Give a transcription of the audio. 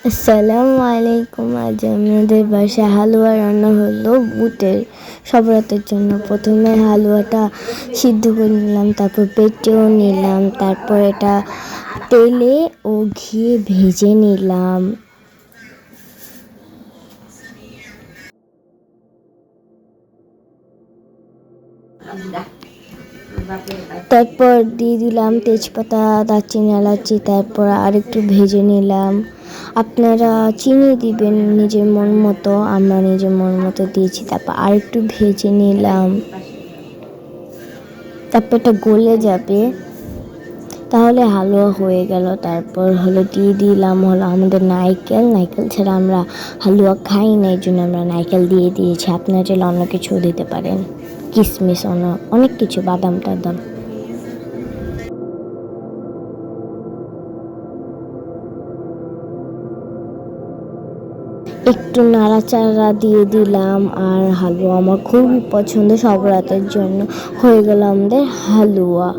আসসালামু আলাইকুম। আজ আমাদের বাসায় হালুয়া রান্না হলো বুটের। সব রাতের জন্য প্রথমে হালুয়াটা সিদ্ধ করে নিলাম, তারপর বেটেও নিলাম, তারপর এটা তেলে ও ঘিয়ে ভেজে নিলাম। তারপর দিয়ে দিলাম তেজপাতা, দারচিনি, এলাচি, তারপর আরেকটু ভেজে নিলাম। আপনারা চিনি দিবেন নিজের মন মতো, আমরা নিজের মন মতো দিয়েছি। তারপর আরেকটু ভেজে নিলাম, তারপর এটা গলে যাবে, তাহলে হালুয়া হয়ে গেল। তারপর দিয়ে দিলাম আমাদের নারকেল। নারকেল ছাড়া আমরা হালুয়া খাই না, এই জন্য আমরা নারকেল দিয়ে দিয়েছি। আপনারা চাইলে অন্য কিছু দিতে পারেন, কিশমিশ, অনেক কিছু, বাদাম টাদাম। একটু নাড়াচাড়া দিয়ে দিলাম। আর হালুয়া আমার খুবই পছন্দ, সব রাতের জন্য হয়ে গেল আমাদের হালুয়া।